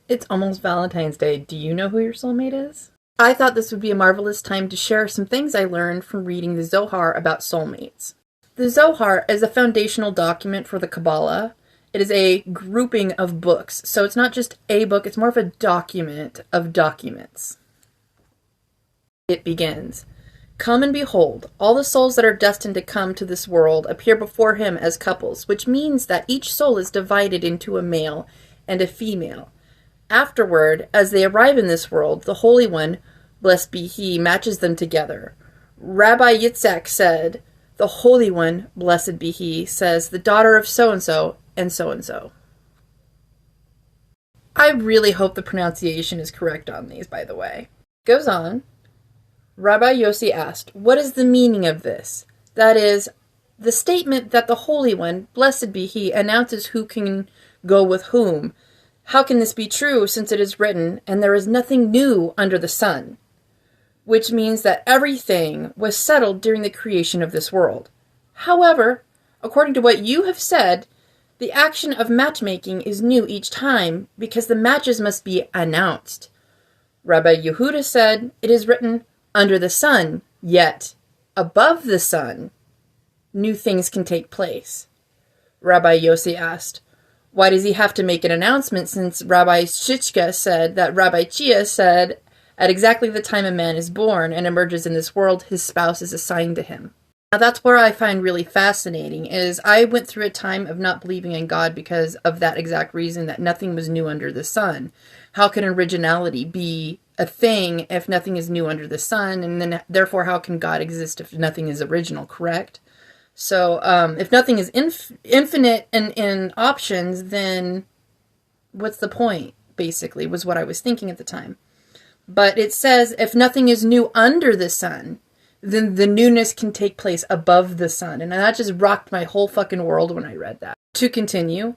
It's almost Valentine's Day. Do you know who your soulmate is? I thought this would be a marvelous time to share some things I learned from reading the Zohar about soulmates. The Zohar is a foundational document for the Kabbalah. It is a grouping of books, so it's not just a book, it's more of a document of documents. It begins, "Come and behold, all the souls that are destined to come to this world appear before him as couples, which means that each soul is divided into a male and a female. Afterward, as they arrive in this world, the Holy One, blessed be he, matches them together. Rabbi Yitzhak said, the Holy One, blessed be he, says, the daughter of so-and-so and so-and-so." I really hope the pronunciation is correct on these, by the way. Goes on. Rabbi Yossi asked, "What is the meaning of this? That is, the statement that the Holy One, blessed be he, announces who can go with whom. How can this be true, since it is written, and there is nothing new under the sun?" Which means that everything was settled during the creation of this world. However, according to what you have said, the action of matchmaking is new each time because the matches must be announced. Rabbi Yehuda said, "It is written, under the sun, yet above the sun, new things can take place." Rabbi Yossi asked, "Why does he have to make an announcement, since Rabbi Shishka said that Rabbi Chia said at exactly the time a man is born and emerges in this world, his spouse is assigned to him?" Now that's where I find really fascinating, is I went through a time of not believing in God because of that exact reason, that nothing was new under the sun. How can originality be a thing if nothing is new under the sun? And then therefore how can God exist if nothing is original, correct? So if nothing is infinite in options, then what's the point, basically, was what I was thinking at the time. But it says, if nothing is new under the sun, then the newness can take place above the sun. And that just rocked my whole fucking world when I read that. To continue,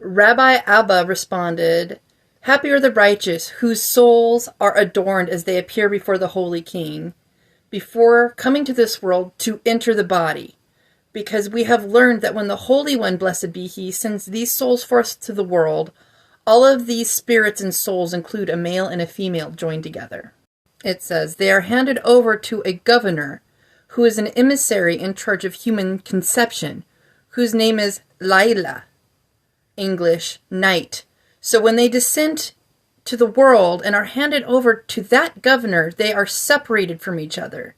Rabbi Abba responded, "Happy are the righteous, whose souls are adorned as they appear before the Holy King, before coming to this world to enter the body. Because we have learned that when the Holy One, blessed be he, sends these souls forth to the world, all of these spirits and souls include a male and a female joined together." It says, "They are handed over to a governor who is an emissary in charge of human conception, whose name is Laila, English, night. So when they descend to the world and are handed over to that governor, they are separated from each other.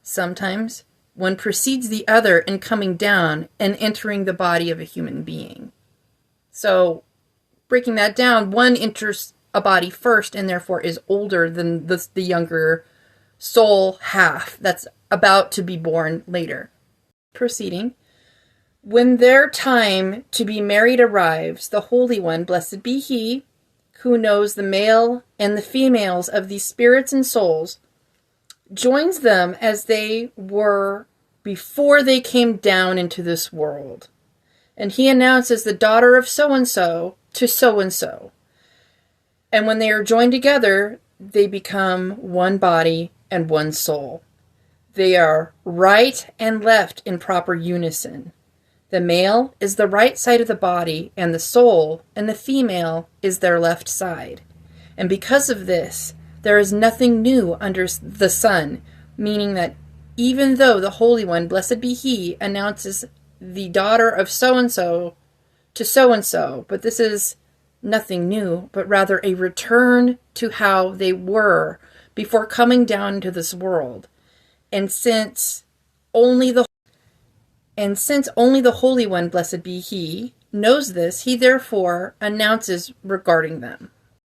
Sometimes one precedes the other in coming down and entering the body of a human being." So, breaking that down, one enters a body first and therefore is older than the younger soul half that's about to be born later. Proceeding. "When their time to be married arrives, the Holy One, blessed be he, who knows the male and the females of these spirits and souls, joins them as they were before they came down into this world. And he announces the daughter of so-and-so to so-and-so. And when they are joined together, they become one body and one soul. They are right and left in proper unison. The male is the right side of the body and the soul, and the female is their left side. And because of this, there is nothing new under the sun, meaning that even though the Holy One, blessed be he, announces the daughter of so-and-so to so-and-so, but this is nothing new, but rather a return to how they were before coming down into this world. And since only the Holy One, blessed be he, knows this, he therefore announces regarding them."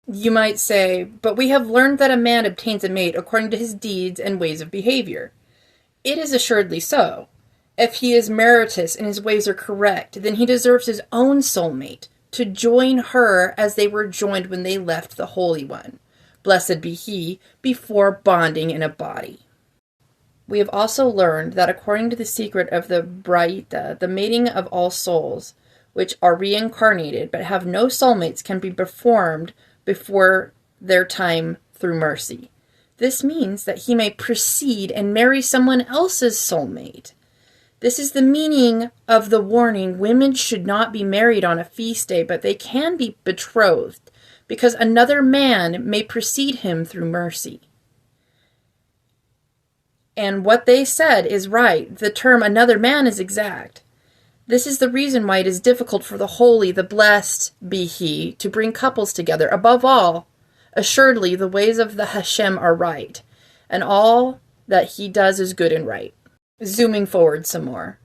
You might say, "But we have learned that a man obtains a mate according to his deeds and ways of behavior." It is assuredly so. If he is meritorious and his ways are correct, then he deserves his own soulmate to join her as they were joined when they left the Holy One, blessed be he, before bonding in a body. We have also learned that according to the secret of the Braita, the mating of all souls, which are reincarnated but have no soulmates, can be performed before their time through mercy. This means that he may proceed and marry someone else's soulmate. This is the meaning of the warning, women should not be married on a feast day, but they can be betrothed, because another man may precede him through mercy. And what they said is right. The term another man is exact. This is the reason why it is difficult for the holy, the blessed be he, to bring couples together. Above all, assuredly, the ways of the Hashem are right, and all that he does is good and right. Zooming forward some more.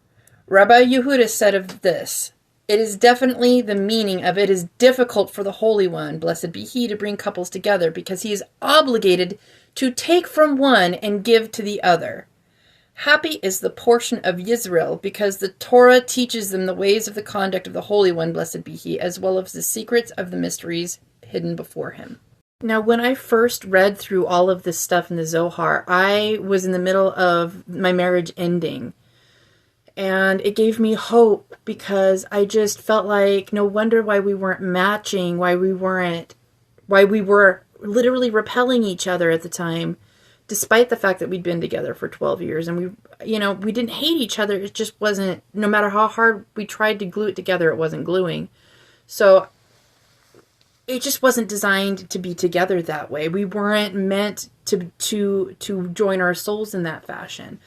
Rabbi Yehuda said of this, it is definitely the meaning of it is difficult for the Holy One, blessed be he, to bring couples together because he is obligated to take from one and give to the other. Happy is the portion of Yisrael because the Torah teaches them the ways of the conduct of the Holy One, blessed be he, as well as the secrets of the mysteries hidden before him. Now, when I first read through all of this stuff in the Zohar, I was in the middle of my marriage ending. And it gave me hope because I just felt like no wonder why we weren't matching, why we were literally repelling each other at the time, despite the fact that we'd been together for 12 years. And we didn't hate each other. It just wasn't, no matter how hard we tried to glue it together, it wasn't gluing. So it just wasn't designed to be together that way. We weren't meant to join our souls in that fashion.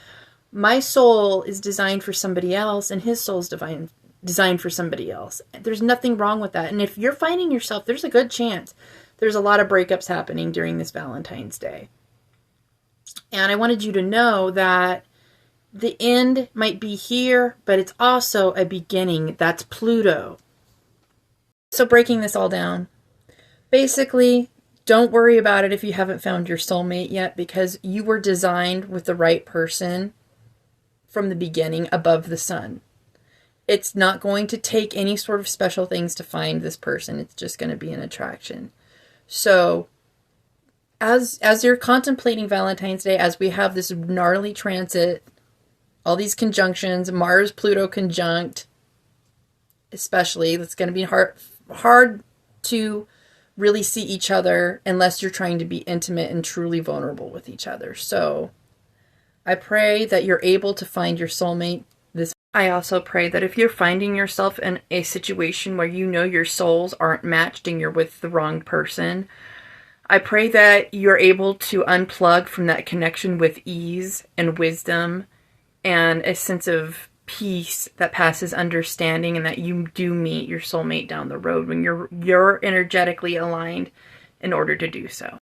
My soul is designed for somebody else, and his soul is designed for somebody else. There's nothing wrong with that. And if you're finding yourself, there's a good chance there's a lot of breakups happening during this Valentine's Day. And I wanted you to know that the end might be here, but it's also a beginning. That's Pluto. So breaking this all down, basically, don't worry about it if you haven't found your soulmate yet, because you were designed with the right person from the beginning above the sun. It's not going to take any sort of special things to find this person. It's just going to be an attraction. So as you're contemplating Valentine's Day, as we have this gnarly transit, all these conjunctions, Mars, Pluto conjunct, especially, it's going to be hard to really see each other unless you're trying to be intimate and truly vulnerable with each other. So I pray that you're able to find your soulmate. I also pray that if you're finding yourself in a situation where you know your souls aren't matched and you're with the wrong person, I pray that you're able to unplug from that connection with ease and wisdom and a sense of peace that passes understanding, and that you do meet your soulmate down the road when you're energetically aligned in order to do so.